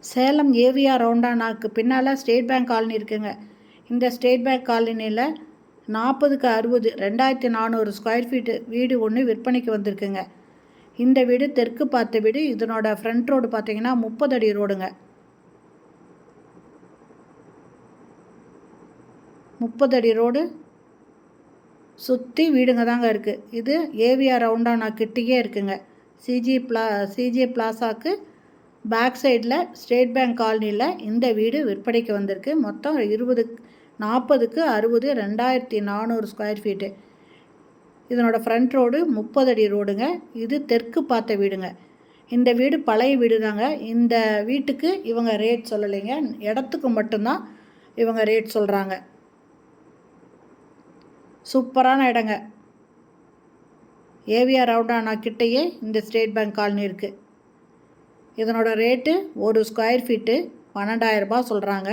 Salem AVR ரவுண்டானாக்கு பின்னால் state bank colony இருக்குங்க. இந்த ஸ்டேட் பேங்க் காலனியில் 40க்கு 60 2400 ஸ்கொயர் ஃபீட்டு வீடு ஒன்று விற்பனைக்கு வந்திருக்குங்க. இந்த வீடு தெற்கு பார்த்த வீடு. இதனோட ஃப்ரண்ட் ரோடு பார்த்திங்கன்னா 30 அடி ரோடுங்க. 30 அடி ரோடு சுற்றி வீடுங்க தாங்க இருக்குது. இது ஏவிஆர் ரவுண்டானா கிட்டேயே இருக்குங்க. சிஜி பிளாசாக்கு பேக் சைடில் ஸ்டேட் பேங்க் காலனியில் இந்த வீடு விற்பனைக்கு வந்திருக்கு. மொத்தம் 40க்கு 60 2400 ஸ்கொயர் ஃபீட்டு. இதனோட ஃப்ரண்ட் ரோடு 30 அடி ரோடுங்க. இது தெற்கு பார்த்த வீடுங்க. இந்த வீடு பழைய வீடு தாங்க. இந்த வீட்டுக்கு இவங்க ரேட் சொல்லலைங்க, இடத்துக்கு மட்டும்தான் இவங்க ரேட் சொல்கிறாங்க. சூப்பரான இடங்க. ஏவிஆர் ரவுண்டானா கிட்டேயே இந்த ஸ்டேட் பேங்க் காலனி இருக்குது. இதனோட ரேட்டு ஒரு ஸ்கொயர் ஃபீட்டு 12,000 ரூபாய் சொல்கிறாங்க.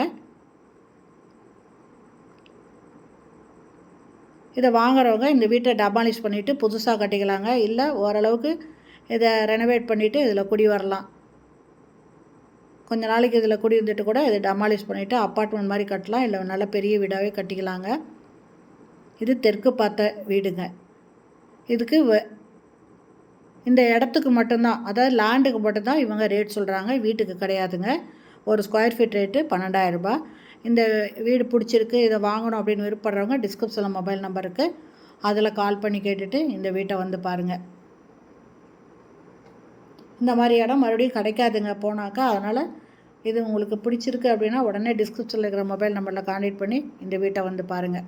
இதை வாங்குறவங்க இந்த வீட்டை டெமாலிஷ் பண்ணிவிட்டு புதுசாக கட்டிக்கலாங்க. இல்லை ஓரளவுக்கு இதை ரெனோவேட் பண்ணிவிட்டு இதில் குடி வரலாம். கொஞ்ச நாளைக்கு இதில் குடி வந்துட்டு கூட இதை டெமாலிஷ் பண்ணிவிட்டு அப்பார்ட்மெண்ட் மாதிரி கட்டலாம். இல்லை நல்ல பெரிய வீடாகவே கட்டிக்கலாங்க. இது தெற்கு பார்த்த வீடுங்க. இதுக்கு இந்த இடத்துக்கு மட்டும்தான், அதாவது லேண்டுக்கு மட்டும்தான் இவங்க ரேட் சொல்கிறாங்க, வீட்டுக்கு கிடையாதுங்க. ஒரு ஸ்கொயர் ஃபீட் ரேட்டு 12,000 ரூபாய். இந்த வீடு பிடிச்சிருக்கு, இதை வாங்கணும் அப்படின்னு விருப்பப்படுறவங்க டிஸ்கிரிப்ஷனில் மொபைல் நம்பர் இருக்குது, அதில் கால் பண்ணி கேட்டுட்டு இந்த வீட்டை வந்து பாருங்கள். இந்த மாதிரி இடம் மறுபடியும் கிடைக்காதுங்க போனாக்கா. அதனால் இது உங்களுக்கு பிடிச்சிருக்கு அப்படின்னா உடனே டிஸ்கிரிப்ஷனில் இருக்கிற மொபைல் நம்பரில் கான்டாக்ட் பண்ணி இந்த வீட்டை வந்து பாருங்கள்.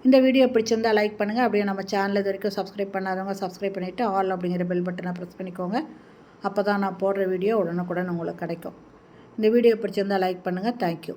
இந்த வீடியோ பிடிச்சிருந்தா லைக் பண்ணுங்கள். அப்படியே நம்ம சேனல் இது வரைக்கும் சப்ஸ்கிரைப் பண்ணாதவங்க சப்ஸ்கிரைப் பண்ணிவிட்டு ஆல் அப்படிங்கிற பெல் பட்டனை ப்ரெஸ் பண்ணிக்கோங்க. அப்போ தான் நான் போடுற வீடியோ உடனுக்குடன் உங்களுக்கு கிடைக்கும். இந்த வீடியோ பிடிச்சிருந்தா லைக் பண்ணுங்கள். தேங்க்யூ.